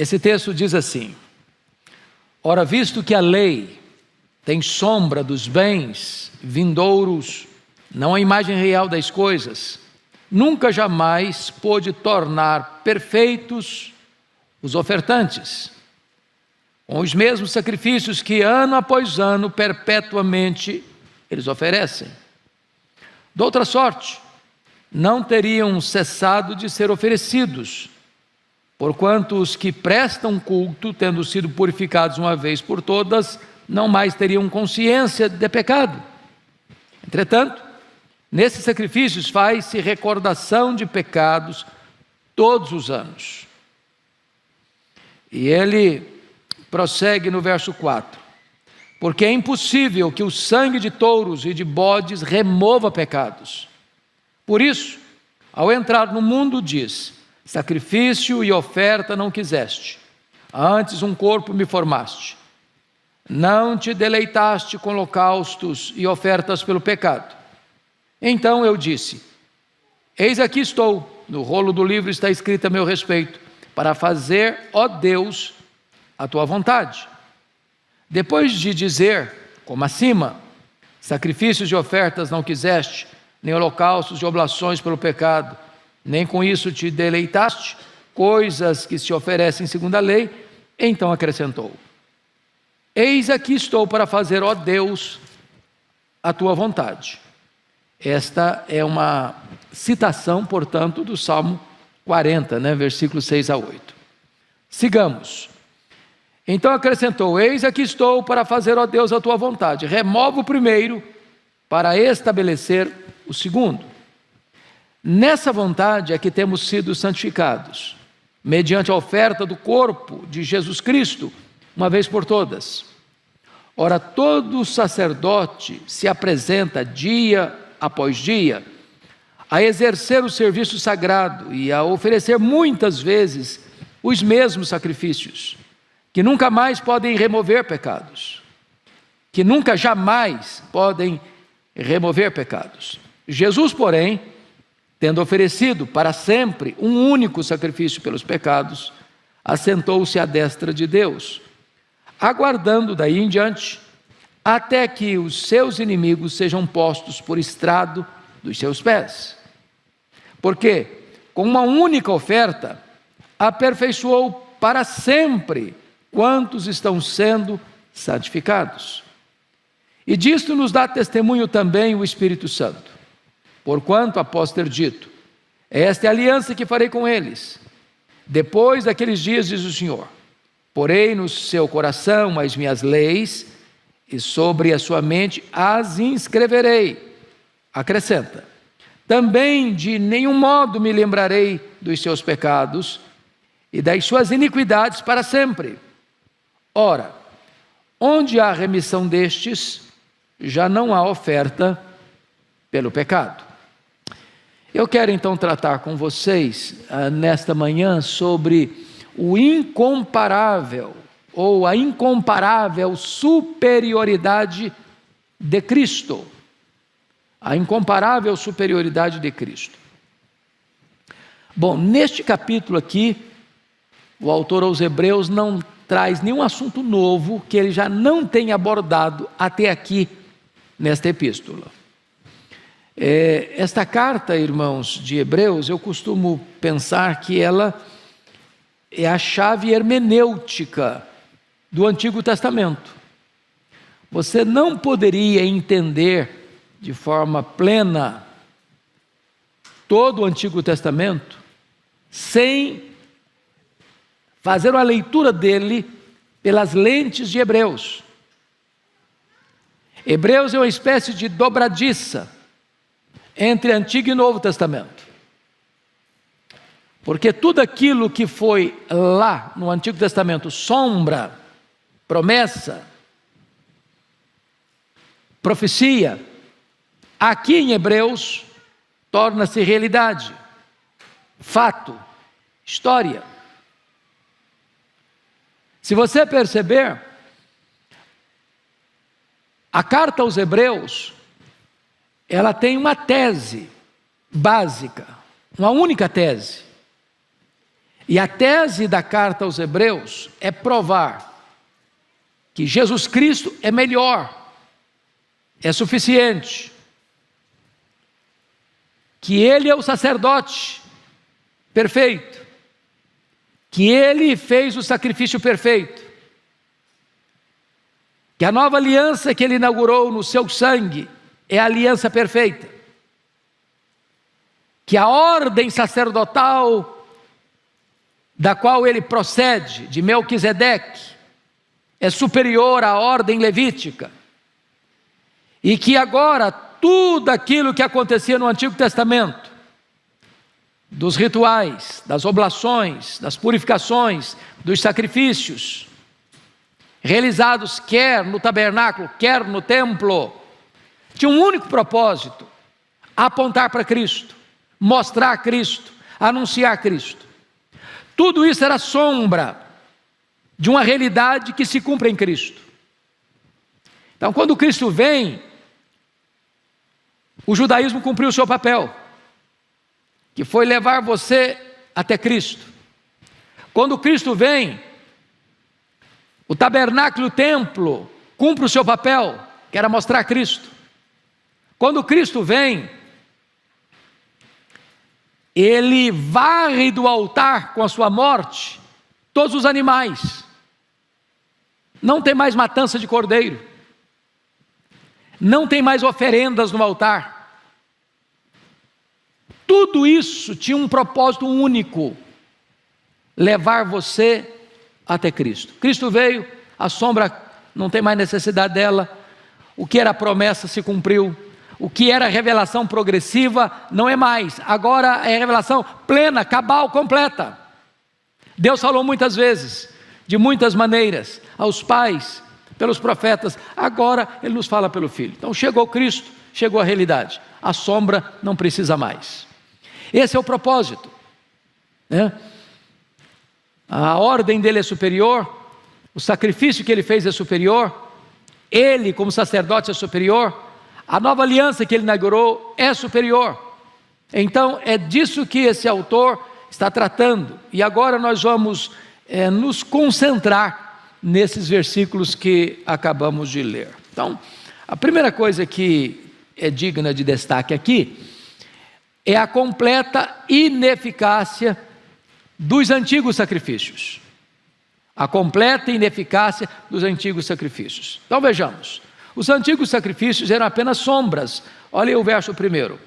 Esse texto diz assim: ora, visto que a lei tem sombra dos bens vindouros, não a imagem real das coisas, nunca jamais pôde tornar perfeitos os ofertantes, com os mesmos sacrifícios que ano após ano, perpetuamente, eles oferecem. De outra sorte, não teriam cessado de ser oferecidos, porquanto os que prestam culto, tendo sido purificados uma vez por todas, não mais teriam consciência de pecado. Entretanto, nesses sacrifícios faz-se recordação de pecados todos os anos. E ele prossegue no verso 4: porque é impossível que o sangue de touros e de bodes remova pecados. Por isso, ao entrar no mundo, diz: sacrifício e oferta não quiseste, antes um corpo me formaste. Não te deleitaste com holocaustos e ofertas pelo pecado. Então eu disse: eis aqui estou, no rolo do livro está escrito a meu respeito, para fazer, ó Deus, a tua vontade. Depois de dizer, como acima, sacrifícios e ofertas não quiseste, nem holocaustos e oblações pelo pecado, nem com isso te deleitaste, coisas que se oferecem segundo a lei, então acrescentou: eis aqui estou para fazer, ó Deus, a tua vontade. Esta é uma citação, portanto, do Salmo 40, versículos 6 a 8. Sigamos. Então acrescentou: eis aqui estou para fazer, ó Deus, a tua vontade. Remove o primeiro para estabelecer o segundo. Nessa vontade é que temos sido santificados, mediante a oferta do corpo de Jesus Cristo, uma vez por todas. Ora, todo sacerdote se apresenta dia após dia a exercer o serviço sagrado e a oferecer muitas vezes os mesmos sacrifícios, que nunca mais podem remover pecados, que nunca jamais podem remover pecados. Jesus, porém, tendo oferecido para sempre um único sacrifício pelos pecados, assentou-se à destra de Deus, aguardando daí em diante, até que os seus inimigos sejam postos por estrado dos seus pés. Porque, com uma única oferta, aperfeiçoou para sempre quantos estão sendo santificados. E disto nos dá testemunho também o Espírito Santo. Porquanto, após ter dito: esta é a aliança que farei com eles, depois daqueles dias, diz o Senhor, porei no seu coração as minhas leis, e sobre a sua mente as inscreverei. Acrescenta: também de nenhum modo me lembrarei dos seus pecados e das suas iniquidades para sempre. Ora, onde há remissão destes, já não há oferta pelo pecado. Eu quero então tratar com vocês nesta manhã sobre o incomparável ou a incomparável superioridade de Cristo. A incomparável superioridade de Cristo. Bom, neste capítulo aqui, o autor aos Hebreus não traz nenhum assunto novo que ele já não tenha abordado até aqui nesta epístola. Esta carta, irmãos, de Hebreus, eu costumo pensar que ela é a chave hermenêutica do Antigo Testamento. Você não poderia entender de forma plena todo o Antigo Testamento sem fazer uma leitura dele pelas lentes de Hebreus. Hebreus é uma espécie de dobradiça entre Antigo e Novo Testamento. Porque tudo aquilo que foi lá no Antigo Testamento, sombra, promessa, profecia, aqui em Hebreus torna-se realidade, fato, história. Se você perceber, a carta aos Hebreus, ela tem uma tese básica, uma única tese. E a tese da carta aos Hebreus é provar que Jesus Cristo é melhor, é suficiente, que Ele é o sacerdote perfeito, que Ele fez o sacrifício perfeito, que a nova aliança que Ele inaugurou no seu sangue é a aliança perfeita, que a ordem sacerdotal da qual Ele procede, de Melquisedeque, é superior à ordem levítica, e que agora tudo aquilo que acontecia no Antigo Testamento, dos rituais, das oblações, das purificações, dos sacrifícios, realizados quer no tabernáculo, quer no templo, tinha um único propósito: apontar para Cristo, mostrar Cristo, anunciar Cristo. Tudo isso era sombra de uma realidade que se cumpre em Cristo. Então, quando Cristo vem, o judaísmo cumpriu o seu papel, que foi levar você até Cristo. Quando Cristo vem, o tabernáculo e o templo cumpre o seu papel, que era mostrar Cristo. Quando Cristo vem, Ele varre do altar com a sua morte todos os animais. Não tem mais matança de cordeiro, não tem mais oferendas no altar. Tudo isso tinha um propósito único: levar você até Cristo. Cristo veio, a sombra não tem mais necessidade dela, o que era promessa se cumpriu, o que era revelação progressiva não é mais, agora é revelação plena, cabal, completa. Deus falou muitas vezes, de muitas maneiras, aos pais, pelos profetas, agora Ele nos fala pelo Filho. Então chegou Cristo, chegou a realidade, a sombra não precisa mais. Esse é o propósito, né? A ordem dele é superior, o sacrifício que Ele fez é superior, Ele como sacerdote é superior, a nova aliança que Ele inaugurou é superior. Então é disso que esse autor está tratando, e agora nós vamos nos concentrar nesses versículos que acabamos de ler. Então, a primeira coisa que é digna de destaque aqui é a completa ineficácia dos antigos sacrifícios. A completa ineficácia dos antigos sacrifícios. Então vejamos, os antigos sacrifícios eram apenas sombras. Olha aí o verso 1.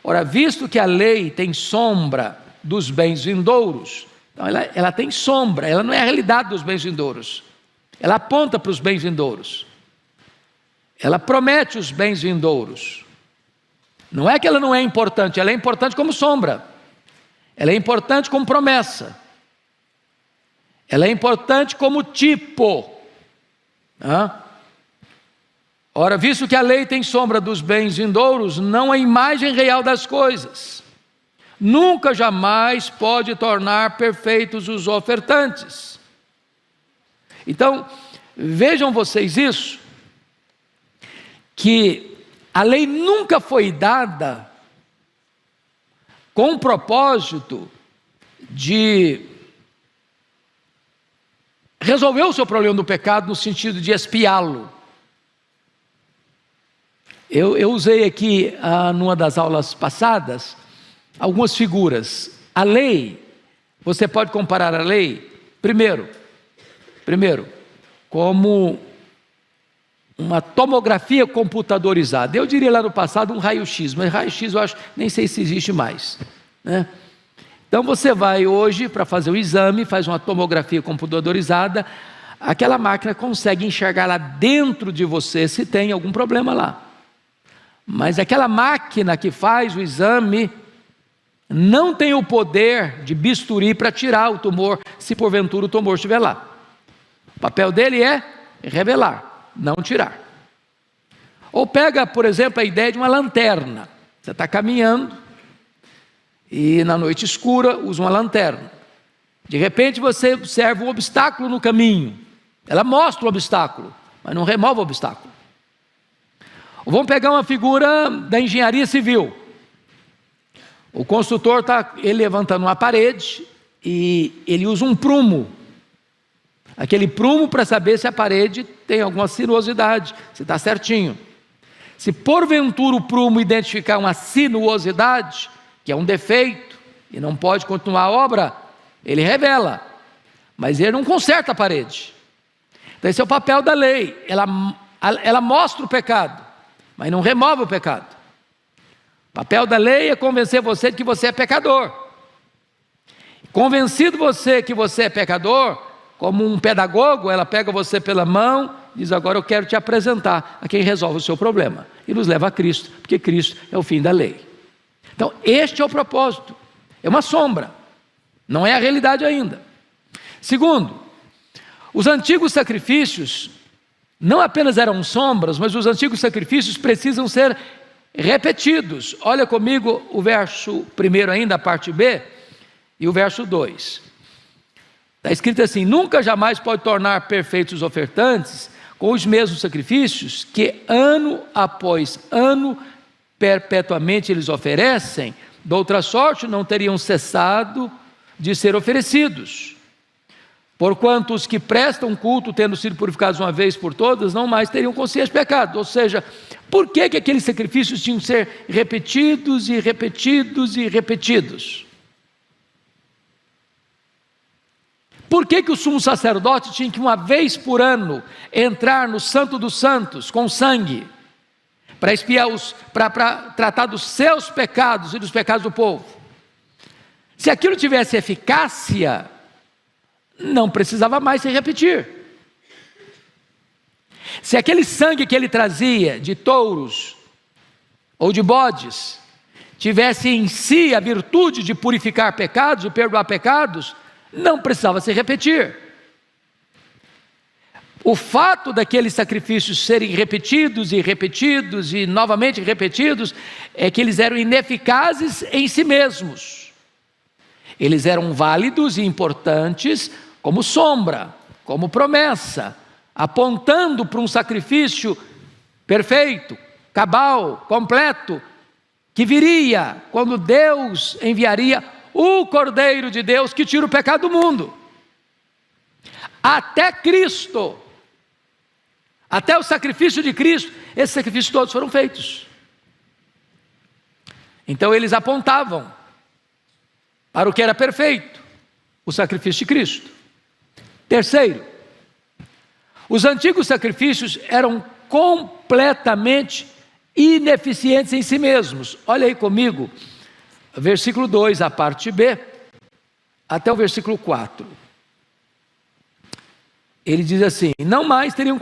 Ora, visto que a lei tem sombra dos bens vindouros, então ela tem sombra, ela não é a realidade dos bens vindouros, ela aponta para os bens vindouros, ela promete os bens vindouros. Não é que ela não é importante, ela é importante como sombra, ela é importante como promessa, ela é importante como tipo. Ora, visto que a lei tem sombra dos bens vindouros, não a imagem real das coisas, nunca jamais pode tornar perfeitos os ofertantes. Então, vejam vocês isso, que a lei nunca foi dada com o propósito de resolver o seu problema do pecado no sentido de expiá-lo. Eu usei aqui, numa das aulas passadas, algumas figuras. A lei, você pode comparar a lei, primeiro, como uma tomografia computadorizada. Eu diria lá no passado um raio-x, mas raio-x eu acho, nem sei se existe mais, né? Então você vai hoje para fazer o exame, faz uma tomografia computadorizada, aquela máquina consegue enxergar lá dentro de você se tem algum problema lá. Mas aquela máquina que faz o exame não tem o poder de bisturi para tirar o tumor, se porventura o tumor estiver lá. O papel dele é revelar, não tirar. Ou pega, por exemplo, a ideia de uma lanterna. Você está caminhando e na noite escura usa uma lanterna. De repente você observa um obstáculo no caminho. Ela mostra o obstáculo, mas não remove o obstáculo. Ou vamos pegar uma figura da engenharia civil. O construtor está levantando uma parede, e ele usa um prumo. Aquele prumo para saber se a parede tem alguma sinuosidade, se está certinho. Se porventura o prumo identificar uma sinuosidade, que é um defeito, e não pode continuar a obra, ele revela, mas ele não conserta a parede. Então esse é o papel da lei, ela mostra o pecado, mas não remove o pecado. O papel da lei é convencer você de que você é pecador. Convencido você que você é pecador, como um pedagogo, ela pega você pela mão, diz: agora eu quero te apresentar a quem resolve o seu problema, e nos leva a Cristo, porque Cristo é o fim da lei. Então este é o propósito, é uma sombra, não é a realidade ainda. Segundo, os antigos sacrifícios não apenas eram sombras, mas os antigos sacrifícios precisam ser repetidos. Olha comigo o verso 1 ainda, a parte B, e o verso 2. Está escrito assim: nunca jamais pode tornar perfeitos os ofertantes com os mesmos sacrifícios que ano após ano perpetuamente eles oferecem, de outra sorte não teriam cessado de ser oferecidos. Porquanto os que prestam culto, tendo sido purificados uma vez por todas, não mais teriam consciência de pecado. Ou seja, por que aqueles sacrifícios tinham que ser repetidos e repetidos e repetidos? Por que o sumo sacerdote tinha que uma vez por ano entrar no Santo dos Santos com sangue, para expiar para tratar dos seus pecados e dos pecados do povo? Se aquilo tivesse eficácia, não precisava mais se repetir. Se aquele sangue que ele trazia de touros ou de bodes tivesse em si a virtude de purificar pecados, de perdoar pecados, não precisava se repetir. O fato daqueles sacrifícios serem repetidos e repetidos e novamente repetidos é que eles eram ineficazes em si mesmos. Eles eram válidos e importantes como sombra, como promessa, apontando para um sacrifício perfeito, cabal, completo, que viria quando Deus enviaria o Cordeiro de Deus que tira o pecado do mundo. Até Cristo, até o sacrifício de Cristo, esses sacrifícios todos foram feitos. Então eles apontavam para o que era perfeito, o sacrifício de Cristo. Terceiro, os antigos sacrifícios eram completamente ineficientes em si mesmos. Olha aí comigo, versículo 2, a parte B, até o versículo 4. Ele diz assim: não mais teriam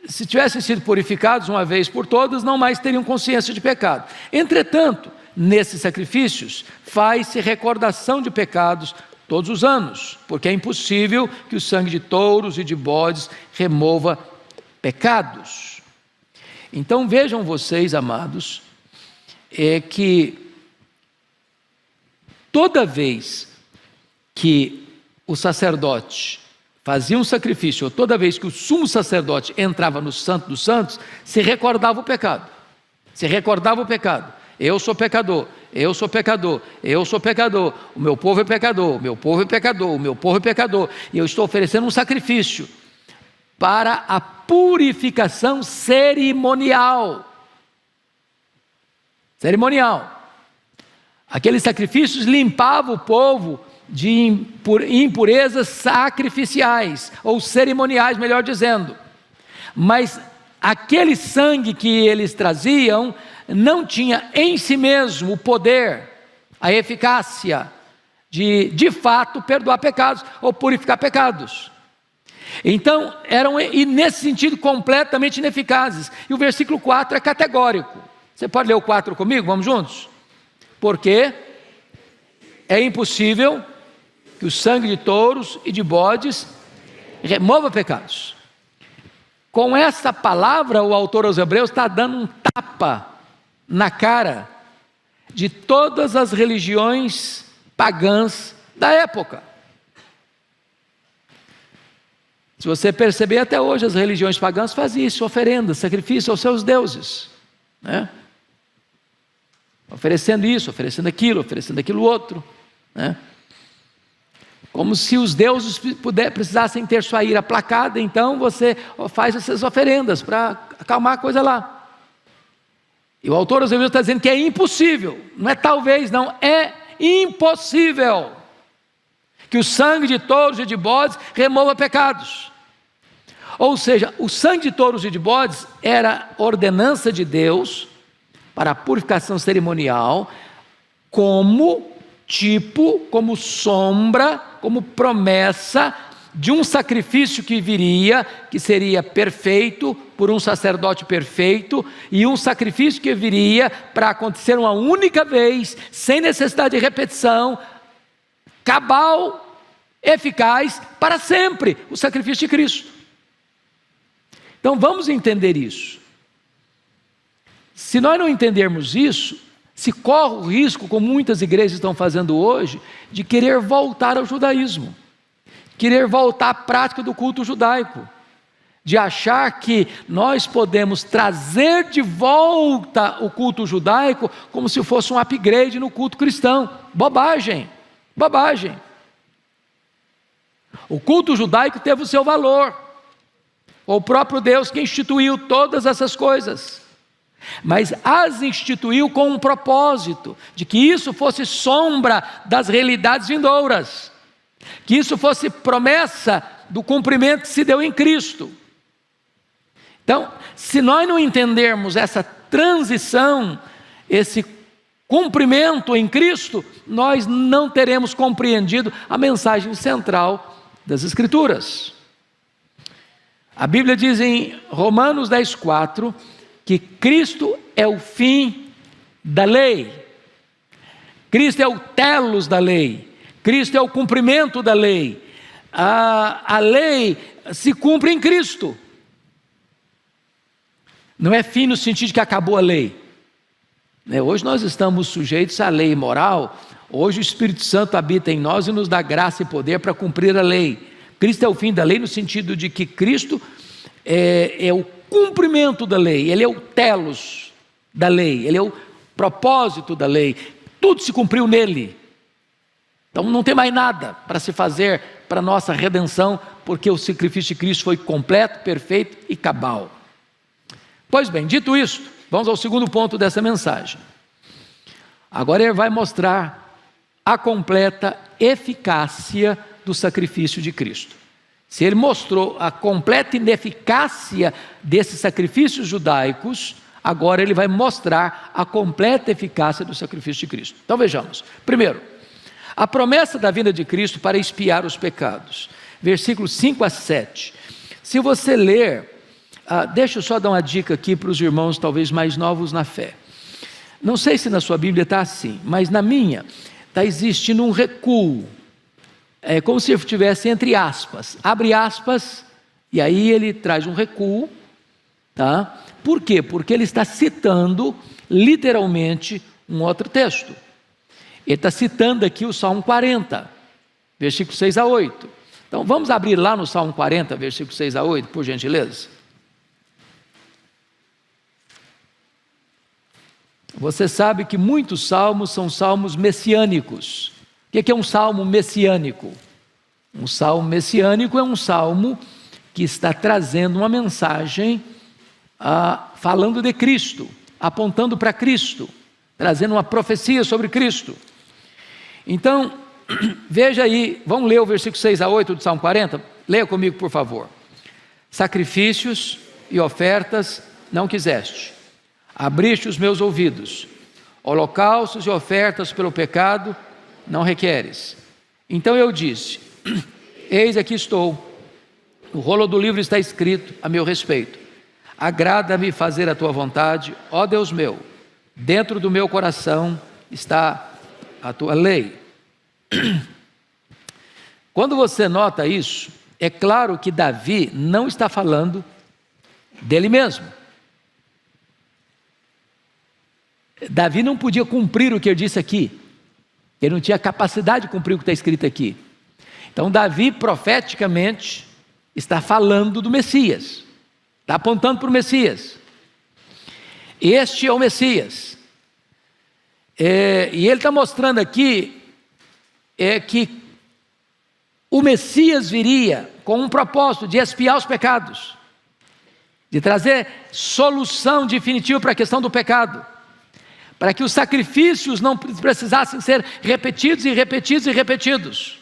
se tivessem sido purificados uma vez por todas, não mais teriam consciência de pecado. Entretanto, nesses sacrifícios, faz-se recordação de pecados todos os anos, porque é impossível que o sangue de touros e de bodes remova pecados. Então vejam vocês, amados, que toda vez que o sacerdote fazia um sacrifício, ou toda vez que o sumo sacerdote entrava no Santo dos Santos, se recordava o pecado. Se recordava o pecado. Eu sou pecador, eu sou pecador, eu sou pecador, o meu povo é pecador, o meu povo é pecador, o meu povo é pecador, e eu estou oferecendo um sacrifício para a purificação cerimonial. Cerimonial. Aqueles sacrifícios limpavam o povo de impurezas sacrificiais, ou cerimoniais, melhor dizendo. Mas aquele sangue que eles traziam não tinha em si mesmo o poder, a eficácia de fato perdoar pecados ou purificar pecados. Então eram, e nesse sentido, completamente ineficazes. E o versículo 4 é categórico. Você pode ler o 4 comigo? Vamos juntos? Porque é impossível que o sangue de touros e de bodes remova pecados. Com essa palavra, o autor aos Hebreus está dando um tapa na cara de todas as religiões pagãs da época. Se você perceber, até hoje as religiões pagãs fazem isso, oferendas, sacrifício aos seus deuses, né? Oferecendo isso, oferecendo aquilo outro, né? Como se os deuses precisassem ter sua ira aplacada, então você faz essas oferendas para acalmar a coisa lá. E o autor aos Hebreus está dizendo que é impossível, não é talvez, não, é impossível que o sangue de touros e de bodes remova pecados. Ou seja, o sangue de touros e de bodes era ordenança de Deus para a purificação cerimonial, como tipo, como sombra, como promessa de um sacrifício que viria, que seria perfeito, por um sacerdote perfeito, e um sacrifício que viria para acontecer uma única vez, sem necessidade de repetição, cabal, eficaz, para sempre, o sacrifício de Cristo. Então vamos entender isso. Se nós não entendermos isso, se corre o risco, como muitas igrejas estão fazendo hoje, de querer voltar ao judaísmo, querer voltar à prática do culto judaico, de achar que nós podemos trazer de volta o culto judaico como se fosse um upgrade no culto cristão. Bobagem, bobagem. O culto judaico teve o seu valor, o próprio Deus que instituiu todas essas coisas, mas as instituiu com um propósito, de que isso fosse sombra das realidades vindouras, que isso fosse promessa do cumprimento que se deu em Cristo. Então, se nós não entendermos essa transição, esse cumprimento em Cristo, nós não teremos compreendido a mensagem central das Escrituras. A Bíblia diz em Romanos 10,4 que Cristo é o fim da lei, Cristo é o telos da lei, Cristo é o cumprimento da lei. A lei se cumpre em Cristo. Não é fim no sentido de que acabou a lei. Hoje nós estamos sujeitos à lei moral. Hoje o Espírito Santo habita em nós e nos dá graça e poder para cumprir a lei. Cristo é o fim da lei no sentido de que Cristo é o cumprimento da lei, Ele é o telos da lei, Ele é o propósito da lei, tudo se cumpriu nele. Então não tem mais nada para se fazer para a nossa redenção, porque o sacrifício de Cristo foi completo, perfeito e cabal. Pois bem, dito isso, vamos ao segundo ponto dessa mensagem. Agora ele vai mostrar a completa eficácia do sacrifício de Cristo. Se ele mostrou a completa ineficácia desses sacrifícios judaicos, agora ele vai mostrar a completa eficácia do sacrifício de Cristo. Então vejamos. Primeiro, a promessa da vinda de Cristo para expiar os pecados. Versículos 5 a 7. Se você ler, deixa eu só dar uma dica aqui para os irmãos talvez mais novos na fé. Não sei se na sua Bíblia está assim, mas na minha está existindo um recuo. É como se estivesse entre aspas, abre aspas, e aí ele traz um recuo, tá? Por quê? Porque ele está citando literalmente um outro texto. Ele está citando aqui o Salmo 40, versículo 6 a 8. Então vamos abrir lá no Salmo 40, versículo 6 a 8, por gentileza. Você sabe que muitos salmos são salmos messiânicos. O que é um salmo messiânico? Um salmo messiânico é um salmo que está trazendo uma mensagem falando de Cristo, apontando para Cristo, trazendo uma profecia sobre Cristo. Então, veja aí, vamos ler o versículo 6 a 8 do Salmo 40? Leia comigo, por favor. Sacrifícios e ofertas não quiseste, abriste os meus ouvidos, holocaustos e ofertas pelo pecado não requeres. Então eu disse: eis aqui estou, no rolo do livro está escrito a meu respeito. Agrada-me fazer a tua vontade, ó Deus meu, dentro do meu coração está a tua lei. Quando você nota isso, é claro que Davi não está falando dele mesmo. Davi não podia cumprir o que ele disse aqui. Ele não tinha capacidade de cumprir o que está escrito aqui. Então Davi profeticamente está falando do Messias, está apontando para o Messias. Este é o Messias. E ele está mostrando aqui que o Messias viria com um propósito de expiar os pecados, de trazer solução definitiva para a questão do pecado, para que os sacrifícios não precisassem ser repetidos e repetidos e repetidos.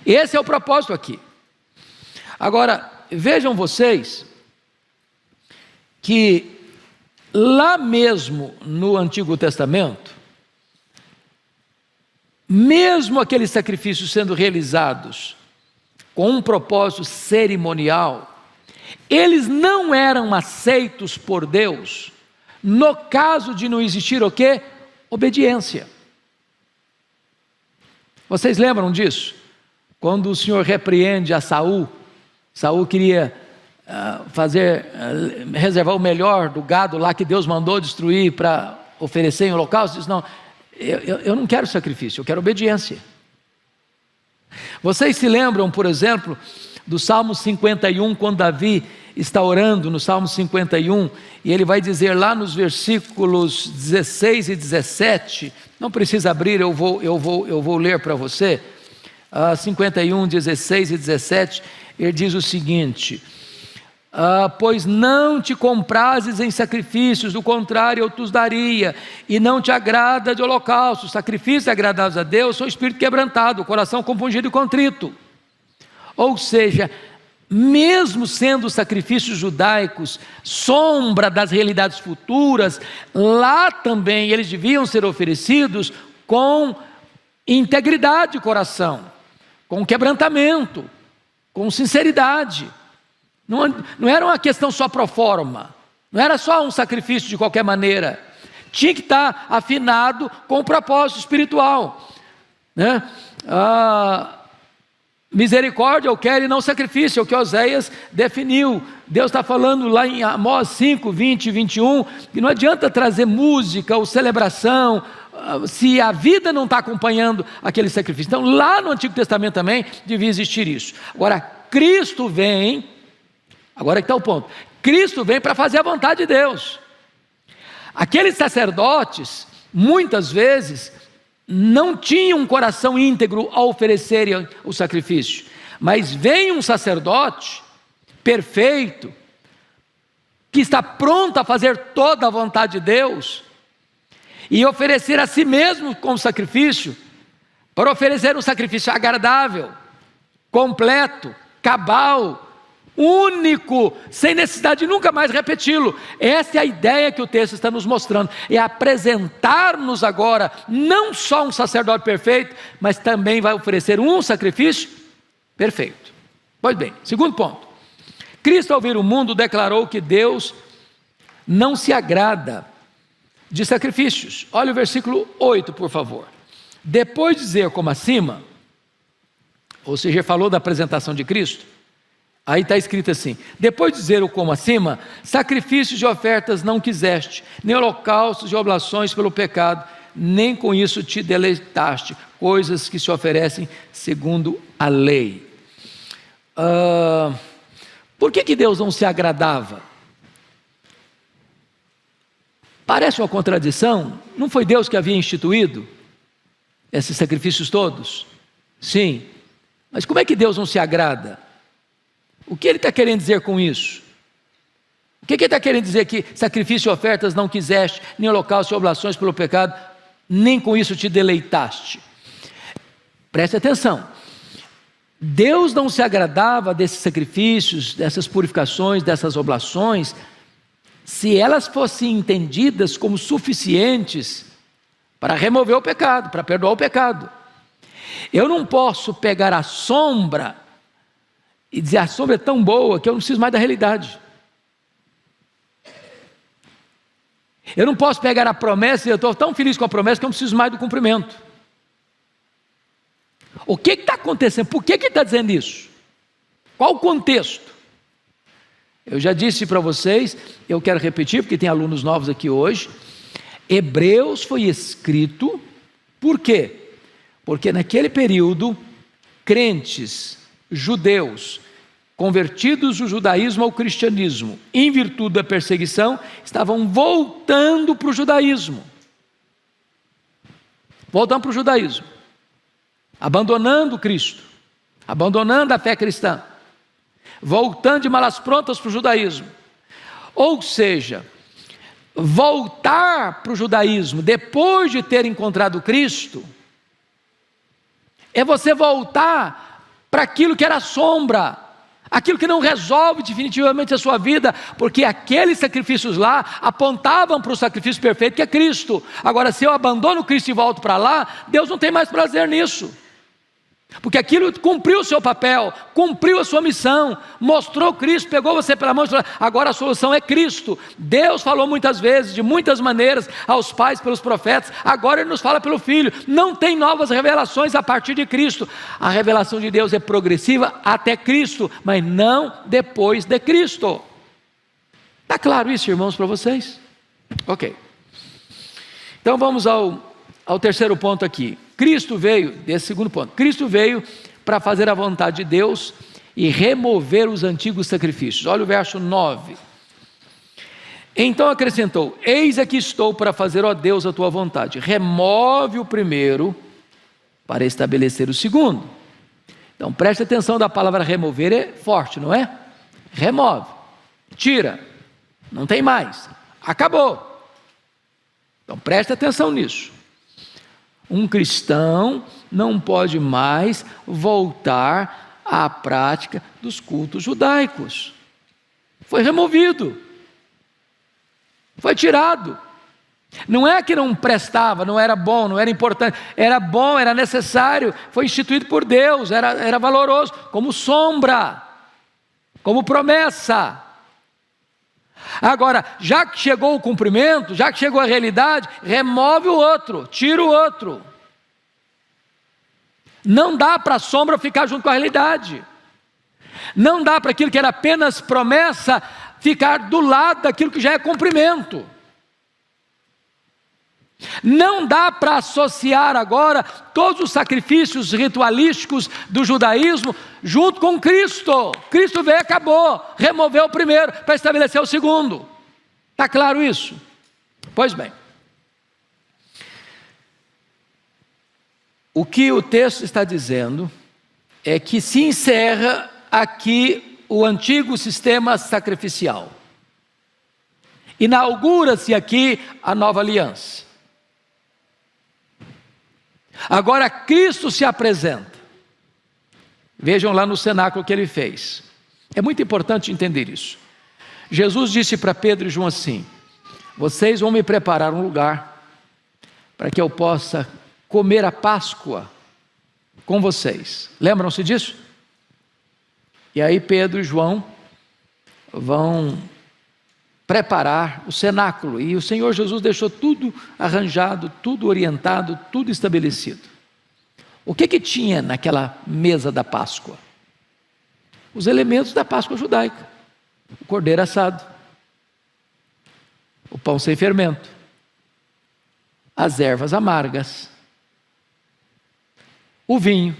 Esse é o propósito aqui. Agora, vejam vocês que lá mesmo no Antigo Testamento, mesmo aqueles sacrifícios sendo realizados com um propósito cerimonial, eles não eram aceitos por Deus no caso de não existir o quê? Obediência. Vocês lembram disso? Quando o Senhor repreende a Saul, Saul queria reservar o melhor do gado lá que Deus mandou destruir para oferecer em holocausto. Diz: não, eu não quero sacrifício, eu quero obediência. Vocês se lembram, por exemplo, do Salmo 51, quando Davi está orando no Salmo 51, e ele vai dizer lá nos versículos 16 e 17, não precisa abrir, eu vou ler para você, 51, 16 e 17, ele diz o seguinte: pois não te comprases em sacrifícios, do contrário eu te os daria, e não te agrada de holocaustos. Sacrifícios agradados a Deus são o espírito quebrantado, o coração compungido e contrito. Ou seja, mesmo sendo os sacrifícios judaicos sombra das realidades futuras, lá também eles deviam ser oferecidos com integridade de coração, com quebrantamento, com sinceridade. Não era uma questão só pro forma, não era só um sacrifício de qualquer maneira, tinha que estar afinado com o propósito espiritual, né? Misericórdia eu quero e não sacrifício, é o que Oséias definiu. Deus está falando lá em Amós 5, 20 e 21, que não adianta trazer música ou celebração, se a vida não está acompanhando aquele sacrifício. Então lá no Antigo Testamento também devia existir isso. Agora Cristo vem, agora que está o ponto, Cristo vem para fazer a vontade de Deus. Aqueles sacerdotes, muitas vezes, não tinham um coração íntegro ao oferecerem o sacrifício, mas vem um sacerdote perfeito, que está pronto a fazer toda a vontade de Deus, e oferecer a si mesmo como sacrifício, para oferecer um sacrifício agradável, completo, cabal, único, sem necessidade de nunca mais repeti-lo. Essa é a ideia que o texto está nos mostrando, é apresentar-nos agora não só um sacerdote perfeito, mas também vai oferecer um sacrifício perfeito. Pois bem, segundo ponto, Cristo ao vir ao mundo declarou que Deus não se agrada de sacrifícios. Olha o versículo 8, por favor. Depois de dizer como acima, ou seja, falou da apresentação de Cristo, aí está escrito assim: depois de dizer o como acima, sacrifícios e ofertas não quiseste, nem holocaustos e oblações pelo pecado, nem com isso te deleitaste, coisas que se oferecem segundo a lei. Por que Deus não se agradava? Parece uma contradição. Não foi Deus que havia instituído esses sacrifícios todos? Sim, mas como é que Deus não se agrada? O que ele está querendo dizer com isso? O que ele está querendo dizer que sacrifício e ofertas não quiseste, nem holocausto e oblações pelo pecado, nem com isso te deleitaste? Preste atenção, Deus não se agradava desses sacrifícios, dessas purificações, dessas oblações, se elas fossem entendidas como suficientes para remover o pecado, para perdoar o pecado. Eu não posso pegar a sombra e dizer: a sombra é tão boa que eu não preciso mais da realidade. Eu não posso pegar a promessa e eu estou tão feliz com a promessa que eu não preciso mais do cumprimento. O que está acontecendo? Por que ele está dizendo isso? Qual o contexto? Eu já disse para vocês, eu quero repetir porque tem alunos novos aqui hoje. Hebreus foi escrito, por quê? Porque naquele período, crentes, judeus, convertidos do judaísmo ao cristianismo, em virtude da perseguição, estavam voltando para o judaísmo. Voltando para o judaísmo, abandonando Cristo. abandonando a fé cristã, voltando de malas prontas para o judaísmo. Ou seja, voltar para o judaísmo depois de ter encontrado Cristo, é você voltar para aquilo que era sombra, aquilo que não resolve definitivamente a sua vida, porque aqueles sacrifícios lá apontavam para o sacrifício perfeito que é Cristo. Agora, se eu abandono Cristo e volto para lá, Deus não tem mais prazer nisso, porque aquilo cumpriu o seu papel, cumpriu a sua missão, mostrou Cristo, pegou você pela mão e falou: agora a solução é Cristo. Deus falou muitas vezes, de muitas maneiras, aos pais pelos profetas, agora Ele nos fala pelo Filho. Não tem novas revelações a partir de Cristo. A revelação de Deus é progressiva até Cristo, mas não depois de Cristo. Está claro isso, irmãos, para vocês? Ok. Então vamos ao terceiro ponto aqui. Cristo veio, desse segundo ponto, Cristo veio para fazer a vontade de Deus e remover os antigos sacrifícios. Olha o verso 9. Então acrescentou: eis aqui estou para fazer, ó Deus, a tua vontade. Remove o primeiro para estabelecer o segundo. Então preste atenção, da palavra remover é forte, não é? Remove, tira, não tem mais, acabou. Então preste atenção nisso. Um cristão não pode mais voltar à prática dos cultos judaicos. Foi removido, foi tirado. Não é que não prestava, não era bom, não era importante, era bom, era necessário, foi instituído por Deus, era valoroso, como sombra, como promessa. Agora, já que chegou o cumprimento, já que chegou a realidade, remove o outro, tira o outro. Não dá para a sombra ficar junto com a realidade. Não dá para aquilo que era apenas promessa ficar do lado daquilo que já é cumprimento. Não dá para associar agora todos os sacrifícios ritualísticos do judaísmo junto com Cristo. Cristo veio e acabou, removeu o primeiro para estabelecer o segundo. Está claro isso? Pois bem, o que o texto está dizendo é que se encerra aqui o antigo sistema sacrificial. Inaugura-se aqui a nova aliança. Agora Cristo se apresenta. Vejam lá no cenáculo que Ele fez. É muito importante entender isso. Jesus disse para Pedro e João assim: vocês vão me preparar um lugar para que eu possa comer a Páscoa com vocês. Lembram-se disso? E aí Pedro e João vão preparar o cenáculo, e o Senhor Jesus deixou tudo arranjado, tudo orientado, tudo estabelecido. O que tinha naquela mesa da Páscoa? Os elementos da Páscoa judaica: o cordeiro assado, o pão sem fermento, as ervas amargas, o vinho.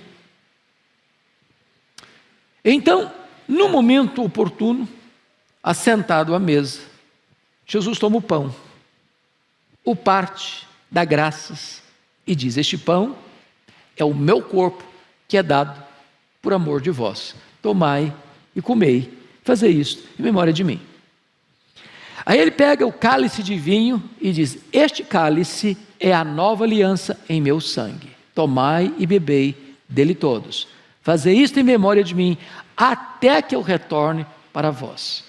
Então, no momento oportuno, assentado à mesa, Jesus toma o pão, o parte, dá graças e diz: este pão é o meu corpo que é dado por amor de vós. Tomai e comei, fazei isto em memória de mim. Aí ele pega o cálice de vinho e diz: este cálice é a nova aliança em meu sangue. Tomai e bebei dele todos. Fazei isto em memória de mim, até que eu retorne para vós.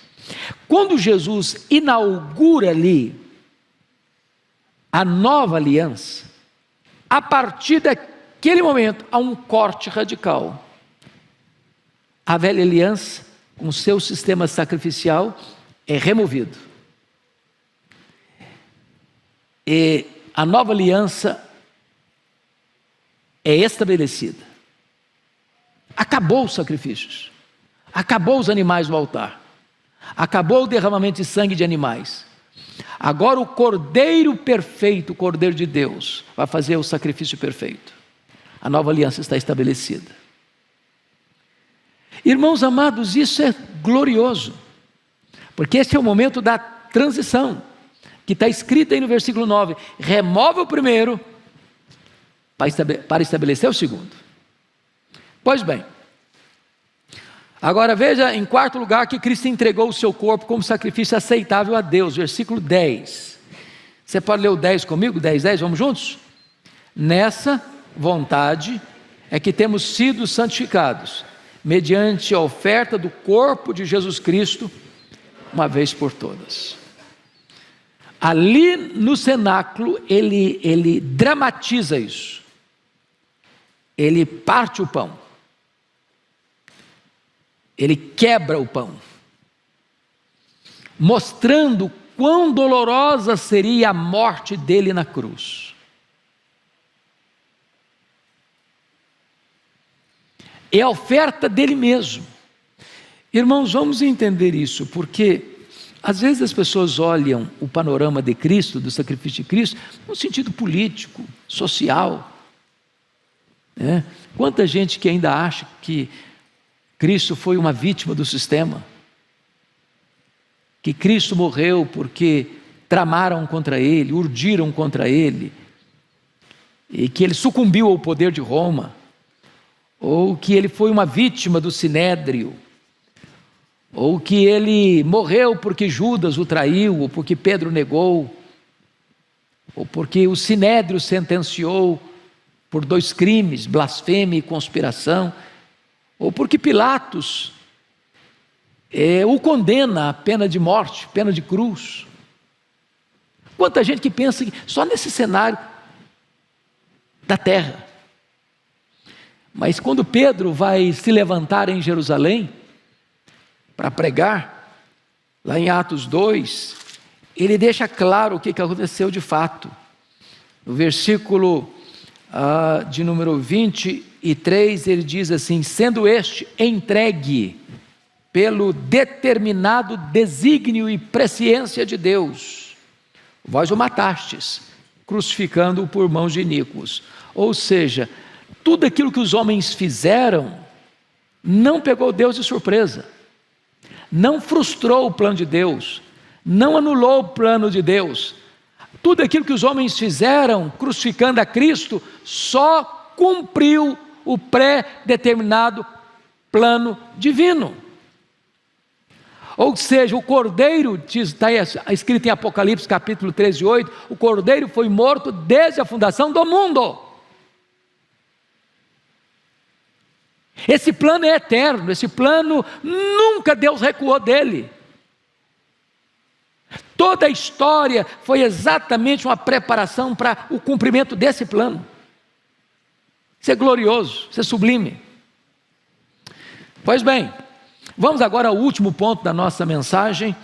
Quando Jesus inaugura ali a nova aliança, a partir daquele momento há um corte radical. A velha aliança, com seu sistema sacrificial, é removido. E a nova aliança é estabelecida. Acabou os sacrifícios, acabou os animais no altar, acabou o derramamento de sangue de animais. Agora o Cordeiro perfeito, o Cordeiro de Deus, vai fazer o sacrifício perfeito. A nova aliança está estabelecida. Irmãos amados, isso é glorioso, porque esse é o momento da transição, que está escrito aí no versículo 9: remove o primeiro para estabelecer o segundo. Pois bem, Agora veja, em quarto lugar, que Cristo entregou o seu corpo como sacrifício aceitável a Deus, versículo 10. Você pode ler o 10 comigo? 10, vamos juntos? Nessa vontade é que temos sido santificados, mediante a oferta do corpo de Jesus Cristo, uma vez por todas. Ali no cenáculo, ele dramatiza isso. Ele parte o pão. Ele quebra o pão, mostrando quão dolorosa seria a morte dele na cruz. É a oferta dele mesmo. Irmãos, vamos entender isso, porque às vezes as pessoas olham o panorama de Cristo, do sacrifício de Cristo, no sentido político, social. Quanta gente que ainda acha que Cristo foi uma vítima do sistema, que Cristo morreu porque tramaram contra ele, urdiram contra ele, e que ele sucumbiu ao poder de Roma, ou que ele foi uma vítima do Sinédrio, ou que ele morreu porque Judas o traiu, ou porque Pedro negou, ou porque o Sinédrio sentenciou por 2 crimes, blasfêmia e conspiração, ou porque Pilatos o condena à pena de morte, pena de cruz. Quanta gente que pensa que só nesse cenário da terra. Mas quando Pedro vai se levantar em Jerusalém para pregar, lá em Atos 2, ele deixa claro o que aconteceu de fato. No versículo de número 23, ele diz assim: sendo este entregue pelo determinado desígnio e presciência de Deus, vós o matastes, crucificando-o por mãos de iníquos. Ou seja, tudo aquilo que os homens fizeram não pegou Deus de surpresa, não frustrou o plano de Deus, não anulou o plano de Deus. Tudo aquilo que os homens fizeram, crucificando a Cristo, só cumpriu o pré-determinado plano divino. Ou seja, o Cordeiro, está escrito em Apocalipse capítulo 13, 8, o Cordeiro foi morto desde a fundação do mundo. Esse plano é eterno, esse plano nunca Deus recuou dele. Toda a história foi exatamente uma preparação para o cumprimento desse plano. Isso é glorioso, isso é sublime. Pois bem, vamos agora ao último ponto da nossa mensagem,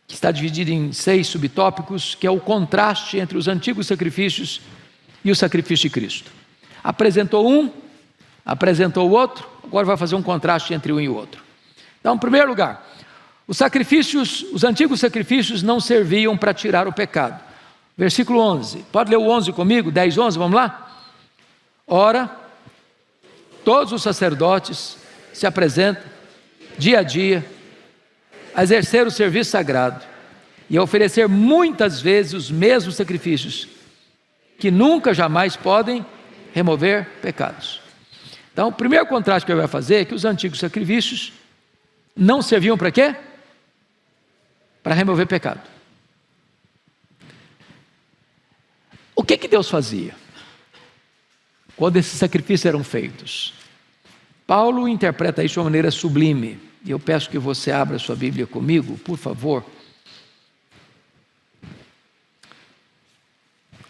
que está dividido em 6 subtópicos, que é o contraste entre os antigos sacrifícios e o sacrifício de Cristo. Apresentou um, apresentou o outro, agora vai fazer um contraste entre um e o outro. Então, em primeiro lugar, os antigos sacrifícios não serviam para tirar o pecado. Versículo 11, pode ler o 11 comigo? 10, 11, vamos lá? Ora, todos os sacerdotes se apresentam dia a dia a exercer o serviço sagrado e a oferecer muitas vezes os mesmos sacrifícios, que nunca jamais podem remover pecados. Então, o primeiro contraste que ele vai fazer é que os antigos sacrifícios não serviam para quê? Para remover pecado. O que Deus fazia quando esses sacrifícios eram feitos? Paulo interpreta isso de uma maneira sublime, e eu peço que você abra sua Bíblia comigo, por favor.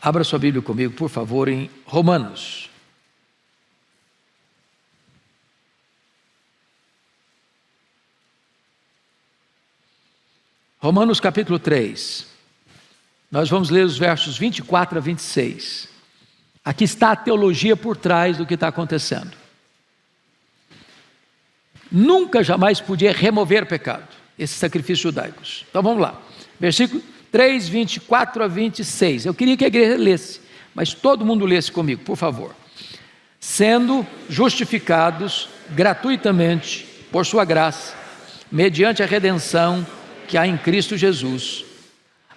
Abra sua Bíblia comigo, por favor, em Romanos. Romanos capítulo 3, nós vamos ler os versos 24 a 26. Aqui está a teologia por trás do que está acontecendo. Nunca jamais podia remover pecado, esses sacrifícios judaicos. Então vamos lá, versículo 3, 24 a 26. Eu queria que a igreja lesse, mas todo mundo lesse comigo, por favor. Sendo justificados gratuitamente por sua graça, mediante a redenção que há em Cristo Jesus,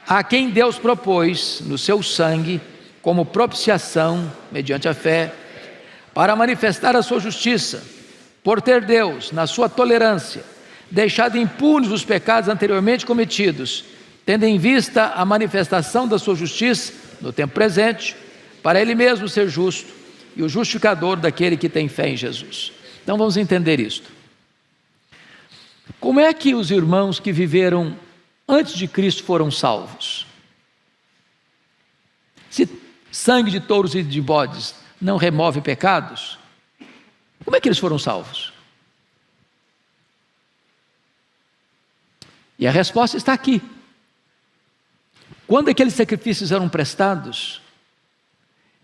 a quem Deus propôs no seu sangue como propiciação mediante a fé, para manifestar a sua justiça, por ter Deus, na sua tolerância, deixado impunes os pecados anteriormente cometidos, tendo em vista a manifestação da sua justiça no tempo presente, para Ele mesmo ser justo e o justificador daquele que tem fé em Jesus. Então vamos entender isto. Como é que os irmãos que viveram antes de Cristo foram salvos? Se sangue de touros e de bodes não remove pecados, como é que eles foram salvos? E a resposta está aqui. Quando aqueles sacrifícios eram prestados,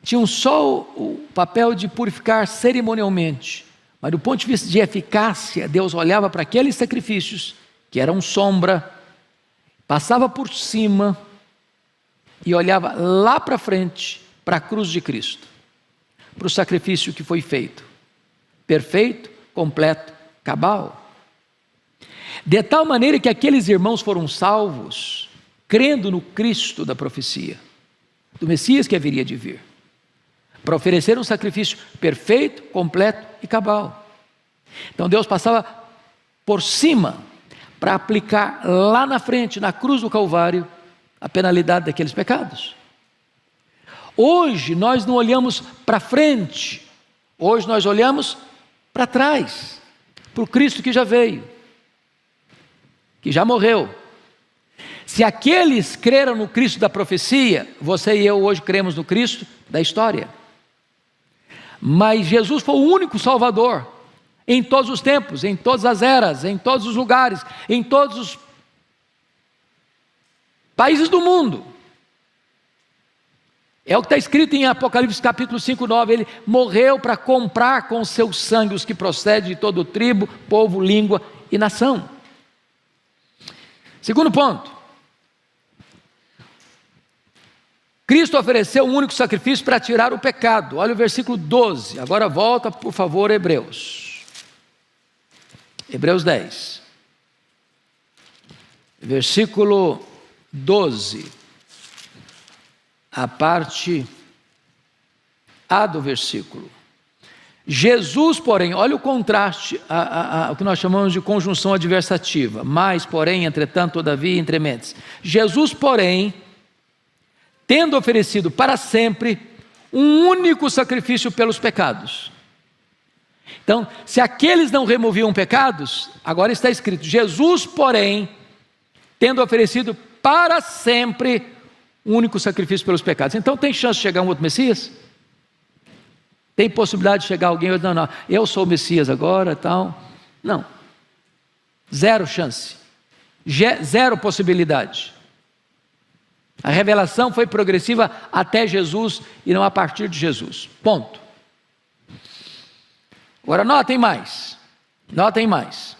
tinham só o papel de purificar cerimonialmente, mas do ponto de vista de eficácia, Deus olhava para aqueles sacrifícios, que eram sombra, passava por cima e olhava lá para frente, para a cruz de Cristo, para o sacrifício que foi feito, perfeito, completo, cabal. De tal maneira que aqueles irmãos foram salvos, crendo no Cristo da profecia, do Messias que haveria de vir, para oferecer um sacrifício perfeito, completo e cabal. Então Deus passava por cima, para aplicar lá na frente, na cruz do Calvário, a penalidade daqueles pecados. Hoje nós não olhamos para frente, hoje nós olhamos para trás, para o Cristo que já veio, que já morreu. Se aqueles creram no Cristo da profecia, você e eu hoje cremos no Cristo da história. Mas Jesus foi o único Salvador, em todos os tempos, em todas as eras, em todos os lugares, em todos os países do mundo. É o que está escrito em Apocalipse capítulo 5:9, ele morreu para comprar com seu sangue os que procedem de todo tribo, povo, língua e nação. Segundo ponto, Cristo ofereceu um único sacrifício para tirar o pecado. Olha o versículo 12, agora volta por favor Hebreus 10, versículo 12, a parte A do versículo. Jesus, porém, olha o contraste, o que nós chamamos de conjunção adversativa, mas, porém, entretanto, todavia, entre mentes. Jesus, porém, tendo oferecido para sempre um único sacrifício pelos pecados. Então, se aqueles não removiam pecados, agora está escrito, Jesus, porém, tendo oferecido para sempre um único sacrifício pelos pecados. Então, tem chance de chegar um outro Messias? Tem possibilidade de chegar alguém e dizer, não, eu sou o Messias agora, tal. Não. Zero chance. Zero possibilidade. A revelação foi progressiva até Jesus e não a partir de Jesus. Ponto. Agora notem mais. Notem mais.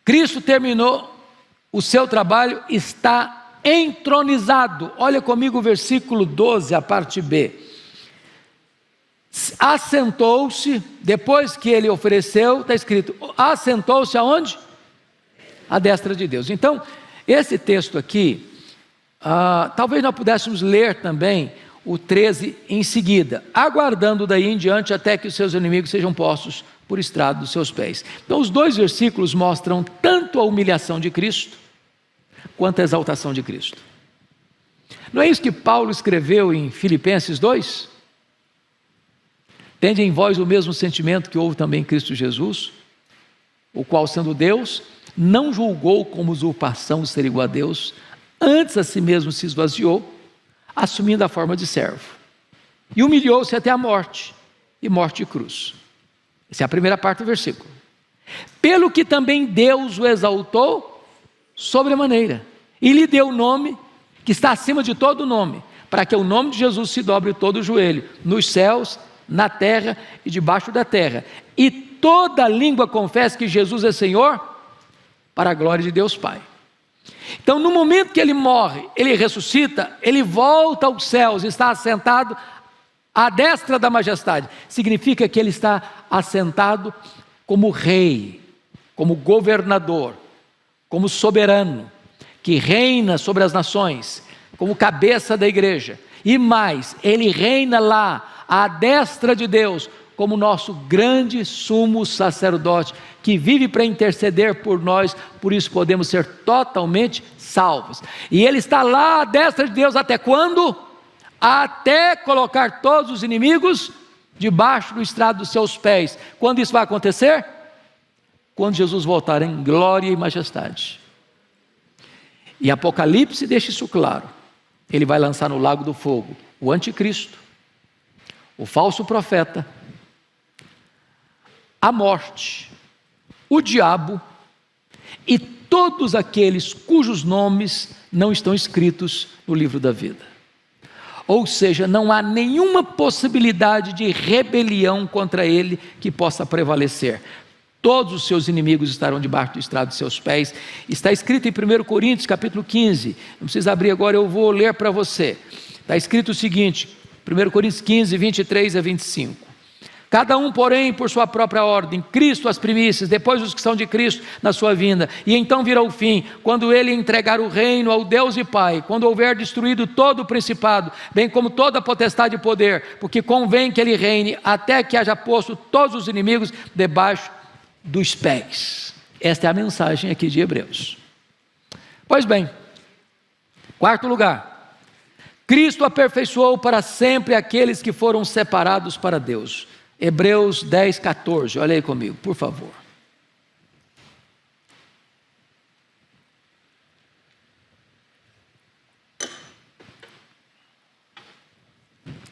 Cristo terminou o seu trabalho, está entronizado. Olha comigo o versículo 12, a parte B. Assentou-se, depois que ele ofereceu, está escrito, assentou-se aonde? À destra de Deus. Então, esse texto aqui, talvez nós pudéssemos ler também o 13 em seguida, aguardando daí em diante até que os seus inimigos sejam postos por estrado dos seus pés. Então os dois versículos mostram tanto a humilhação de Cristo, quanto a exaltação de Cristo. Não é isso que Paulo escreveu em Filipenses 2? Tende em vós o mesmo sentimento que houve também em Cristo Jesus, o qual, sendo Deus, não julgou como usurpação ser igual a Deus, antes a si mesmo se esvaziou, assumindo a forma de servo, e humilhou-se até a morte, e morte de cruz. Essa é a primeira parte do versículo. Pelo que também Deus o exaltou sobremaneira, e lhe deu o nome que está acima de todo nome, para que o nome de Jesus se dobre todo o joelho, nos céus, na terra e debaixo da terra, e toda língua confesse que Jesus é Senhor, para a glória de Deus Pai. Então, no momento que ele morre, ele ressuscita, ele volta aos céus, está assentado à destra da majestade. Significa que ele está assentado como rei, como governador, como soberano, que reina sobre as nações, como cabeça da igreja. E mais, ele reina lá à destra de Deus, como nosso grande sumo sacerdote, que vive para interceder por nós, por isso podemos ser totalmente salvos. E Ele está lá à destra de Deus até quando? Até colocar todos os inimigos debaixo do estrado dos seus pés. Quando isso vai acontecer? Quando Jesus voltar em glória e majestade. E Apocalipse deixa isso claro. Ele vai lançar no lago do fogo o anticristo, o falso profeta, a morte, o diabo e todos aqueles cujos nomes não estão escritos no livro da vida. Ou seja, não há nenhuma possibilidade de rebelião contra ele que possa prevalecer. Todos os seus inimigos estarão debaixo do estrado de seus pés. Está escrito em 1 Coríntios capítulo 15, não precisa abrir agora, eu vou ler para você. Está escrito o seguinte, 1 Coríntios 15, 23 a 25. Cada um, porém, por sua própria ordem, Cristo as primícias, depois os que são de Cristo na sua vinda, e então virá o fim, quando Ele entregar o reino ao Deus e Pai, quando houver destruído todo o principado, bem como toda a potestade e poder, porque convém que Ele reine, até que haja posto todos os inimigos debaixo dos pés. Esta é a mensagem aqui de Hebreus. Pois bem, quarto lugar, Cristo aperfeiçoou para sempre aqueles que foram separados para Deus. Hebreus 10, 14, olha aí comigo, por favor.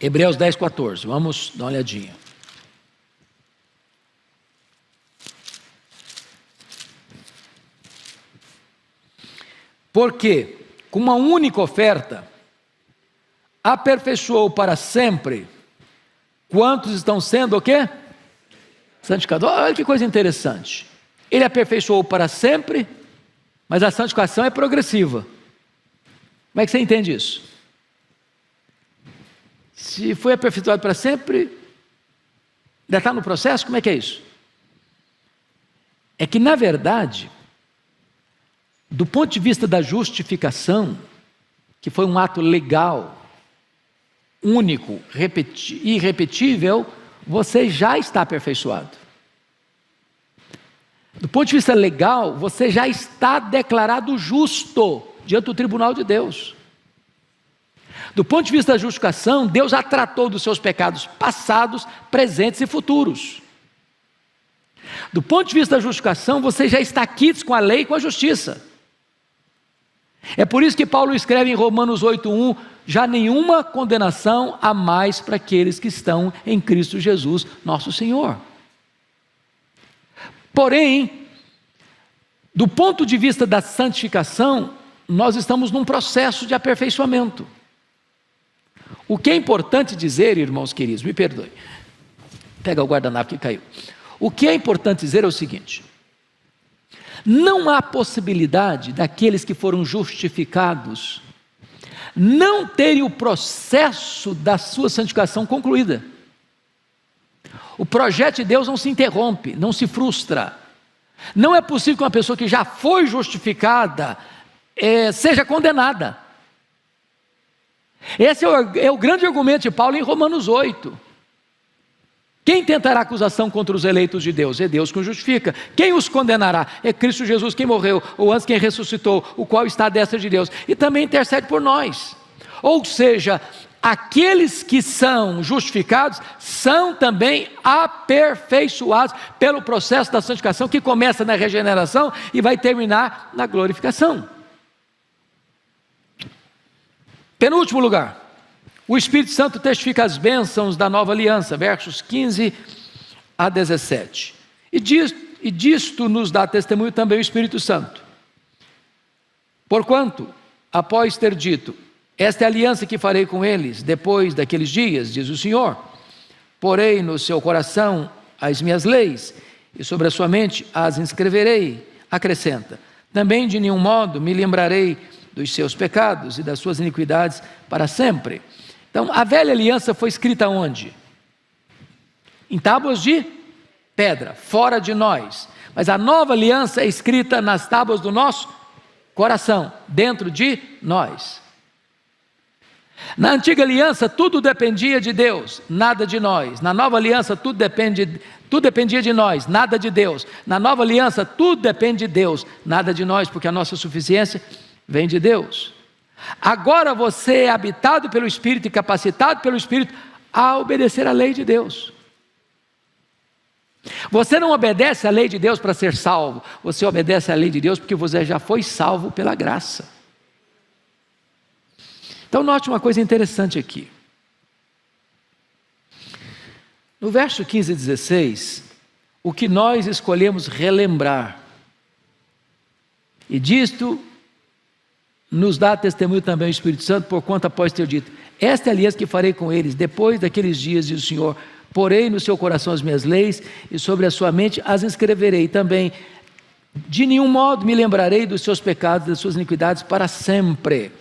Hebreus 10, 14, vamos dar uma olhadinha. Porque, com uma única oferta, aperfeiçoou para sempre quantos estão sendo o quê? Santificados. Olha que coisa interessante. Ele aperfeiçoou para sempre, mas a santificação é progressiva. Como é que você entende isso? Se foi aperfeiçoado para sempre, ainda está no processo, como é que é isso? É que, na verdade, do ponto de vista da justificação, que foi um ato legal, único, irrepetível, você já está aperfeiçoado. Do ponto de vista legal, você já está declarado justo diante do tribunal de Deus. Do ponto de vista da justificação, Deus já tratou dos seus pecados passados, presentes e futuros. Do ponto de vista da justificação, você já está quites com a lei e com a justiça. É por isso que Paulo escreve em Romanos 8:1, já nenhuma condenação há mais para aqueles que estão em Cristo Jesus, nosso Senhor. Porém, do ponto de vista da santificação, nós estamos num processo de aperfeiçoamento. O que é importante dizer, irmãos queridos, me perdoe, pega o guardanapo que caiu. O que é importante dizer é o seguinte: não há possibilidade daqueles que foram justificados não terem o processo da sua santificação concluída. O projeto de Deus não se interrompe, não se frustra. Não é possível que uma pessoa que já foi justificada seja condenada. Esse é o grande argumento de Paulo em Romanos 8. Quem tentará acusação contra os eleitos de Deus? É Deus que os justifica. Quem os condenará? É Cristo Jesus quem morreu, ou antes quem ressuscitou, o qual está à destra de Deus, e também intercede por nós. Ou seja, aqueles que são justificados são também aperfeiçoados pelo processo da santificação, que começa na regeneração e vai terminar na glorificação. Penúltimo lugar, o Espírito Santo testifica as bênçãos da nova aliança, versos 15 a 17. E disto nos dá testemunho também o Espírito Santo. Porquanto, após ter dito, esta é a aliança que farei com eles depois daqueles dias, diz o Senhor, porei no seu coração as minhas leis, e sobre a sua mente as inscreverei, acrescenta. Também de nenhum modo me lembrarei dos seus pecados e das suas iniquidades para sempre. Então, a velha aliança foi escrita onde? Em tábuas de pedra, fora de nós. Mas a nova aliança é escrita nas tábuas do nosso coração, dentro de nós. Na antiga aliança tudo dependia de Deus, nada de nós. Na nova aliança tudo dependia de nós, nada de Deus. Na nova aliança tudo depende de Deus, nada de nós, porque a nossa suficiência vem de Deus. Agora você é habitado pelo Espírito e capacitado pelo Espírito a obedecer à lei de Deus. Você não obedece à lei de Deus para ser salvo, você obedece à lei de Deus porque você já foi salvo pela graça. Então note uma coisa interessante aqui. No verso 15 e 16, o que nós escolhemos relembrar, e disto nos dá testemunho também o Espírito Santo, porquanto após ter dito, esta é a aliança que farei com eles, depois daqueles dias, diz o Senhor, porei no seu coração as minhas leis, e sobre a sua mente as inscreverei também. De nenhum modo me lembrarei dos seus pecados, das suas iniquidades para sempre.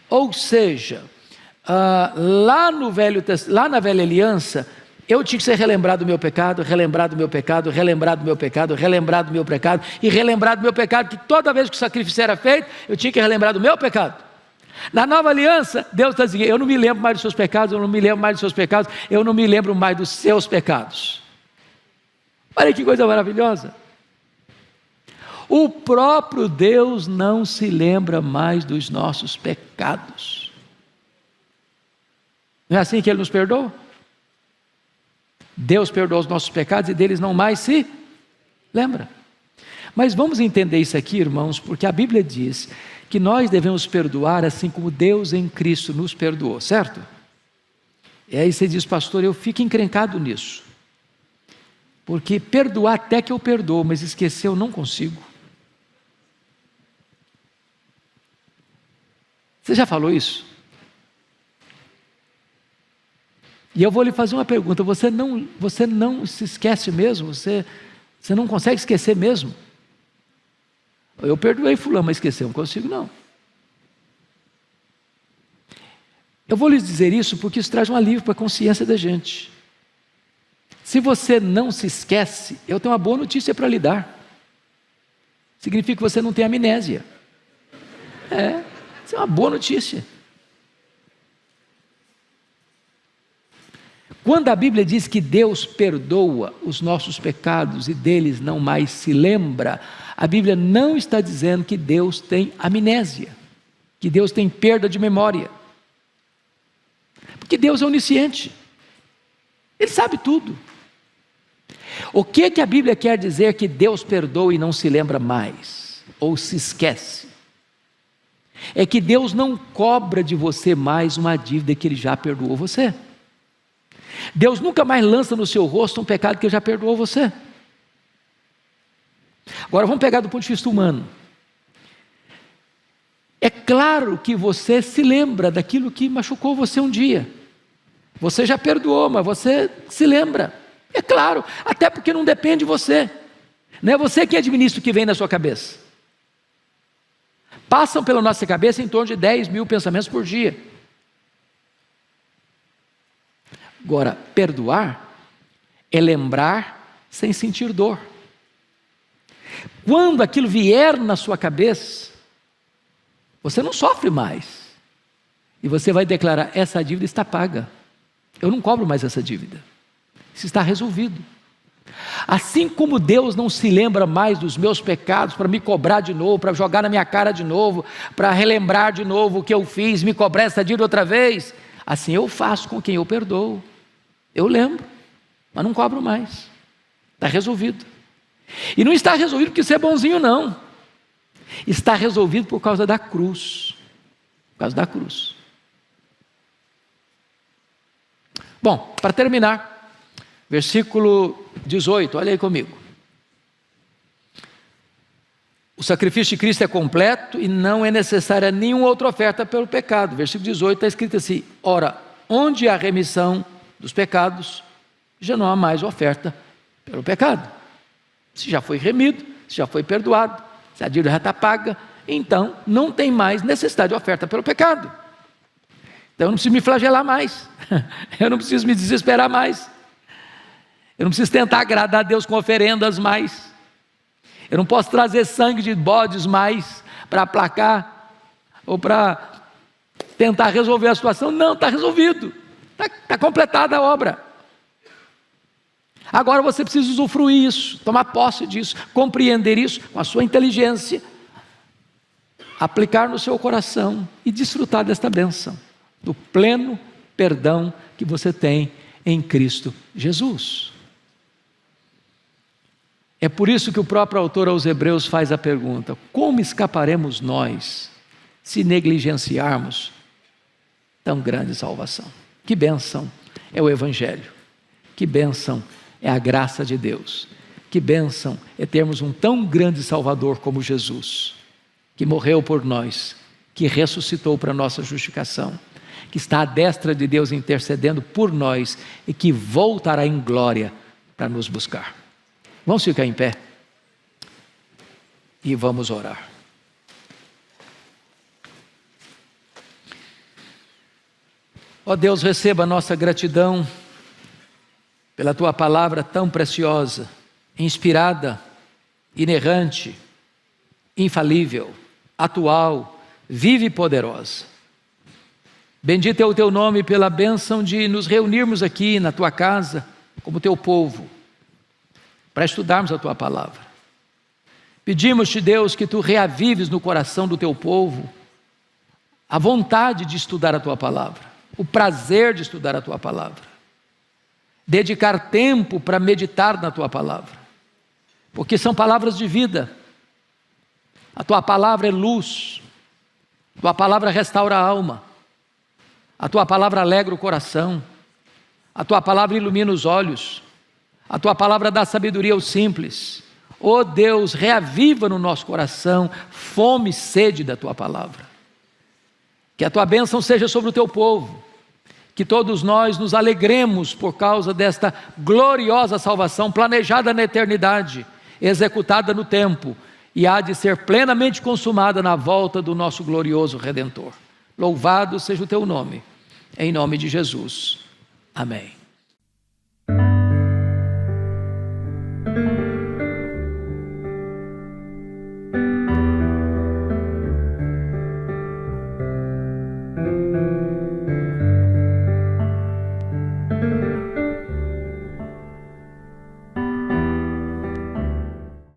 Ou seja, lá na velha aliança, eu tinha que ser relembrado do meu pecado, relembrado do meu pecado, relembrado do meu pecado, relembrado do meu pecado, e relembrado do meu pecado, que toda vez que o sacrifício era feito, eu tinha que relembrar do meu pecado. Na nova aliança, Deus está dizendo, eu não me lembro mais dos seus pecados, eu não me lembro mais dos seus pecados, eu não me lembro mais dos seus pecados. Olha que coisa maravilhosa. O próprio Deus não se lembra mais dos nossos pecados. Não é assim que Ele nos perdoa? Deus perdoa os nossos pecados e deles não mais se lembra. Mas vamos entender isso aqui, irmãos, porque a Bíblia diz que nós devemos perdoar assim como Deus em Cristo nos perdoou, certo? E aí você diz, pastor, eu fico encrencado nisso, porque perdoar até que eu perdoo, mas esquecer eu não consigo. Você já falou isso? E eu vou lhe fazer uma pergunta, você não se esquece mesmo? Você não consegue esquecer mesmo? Eu perdoei fulano, mas esquecer eu não consigo não. Eu vou lhes dizer isso porque isso traz um alívio para a consciência da gente. Se você não se esquece, eu tenho uma boa notícia para lhe dar. Significa que você não tem amnésia. Isso é uma boa notícia. Quando a Bíblia diz que Deus perdoa os nossos pecados e deles não mais se lembra, a Bíblia não está dizendo que Deus tem amnésia, que Deus tem perda de memória. Porque Deus é onisciente. Ele sabe tudo. O que a Bíblia quer dizer que Deus perdoa e não se lembra mais, ou se esquece? É que Deus não cobra de você mais uma dívida que Ele já perdoou você. Deus nunca mais lança no seu rosto um pecado que Ele já perdoou você. Agora vamos pegar do ponto de vista humano. É claro que você se lembra daquilo que machucou você um dia. Você já perdoou, mas você se lembra. É claro, até porque não depende de você. Não é você que administra o que vem na sua cabeça. Passam pela nossa cabeça em torno de 10 mil pensamentos por dia. Agora, perdoar é lembrar sem sentir dor. Quando aquilo vier na sua cabeça, você não sofre mais. E você vai declarar, essa dívida está paga. Eu não cobro mais essa dívida. Isso está resolvido. Assim como Deus não se lembra mais dos meus pecados para me cobrar de novo, para jogar na minha cara de novo, para relembrar de novo o que eu fiz, me cobrar essa dívida outra vez, assim eu faço com quem eu perdoo. Eu lembro, mas não cobro mais. Está resolvido. E não está resolvido porque você é bonzinho, não. Está resolvido por causa da cruz. Por causa da cruz. Bom, para terminar, versículo 18, olha aí comigo. O sacrifício de Cristo é completo e não é necessária nenhuma outra oferta pelo pecado. Versículo 18 está escrito assim, ora, onde há remissão dos pecados, já não há mais oferta pelo pecado. Se já foi remido, se já foi perdoado, se a dívida já está paga, então não tem mais necessidade de oferta pelo pecado. Então eu não preciso me flagelar mais, eu não preciso me desesperar mais, eu não preciso tentar agradar a Deus com oferendas mais, eu não posso trazer sangue de bodes mais para aplacar ou para tentar resolver a situação. Não, está resolvido, está completada a obra. Agora você precisa usufruir isso, tomar posse disso, compreender isso com a sua inteligência, aplicar no seu coração e desfrutar desta bênção, do pleno perdão que você tem em Cristo Jesus. É por isso que o próprio autor aos Hebreus faz a pergunta: como escaparemos nós se negligenciarmos tão grande salvação? Que bênção é o Evangelho, que bênção é a graça de Deus, que bênção é termos um tão grande Salvador como Jesus, que morreu por nós, que ressuscitou para a nossa justificação, que está à destra de Deus intercedendo por nós e que voltará em glória para nos buscar. Vamos ficar em pé e vamos orar. Ó Deus, receba a nossa gratidão pela Tua palavra tão preciosa, inspirada, inerrante, infalível, atual, viva e poderosa. Bendito é o Teu nome pela bênção de nos reunirmos aqui na Tua casa, como Teu povo, para estudarmos a Tua palavra. Pedimos-te, Deus, que Tu reavives no coração do Teu povo a vontade de estudar a Tua palavra, o prazer de estudar a Tua palavra, dedicar tempo para meditar na Tua palavra, porque são palavras de vida. A Tua palavra é luz, a Tua palavra restaura a alma, a Tua palavra alegra o coração, a Tua palavra ilumina os olhos, a Tua palavra dá sabedoria aos simples. Ó Deus, reaviva no nosso coração fome e sede da Tua palavra. Que a Tua bênção seja sobre o Teu povo, que todos nós nos alegremos por causa desta gloriosa salvação planejada na eternidade, executada no tempo, e há de ser plenamente consumada na volta do nosso glorioso Redentor. Louvado seja o Teu nome, em nome de Jesus. Amém.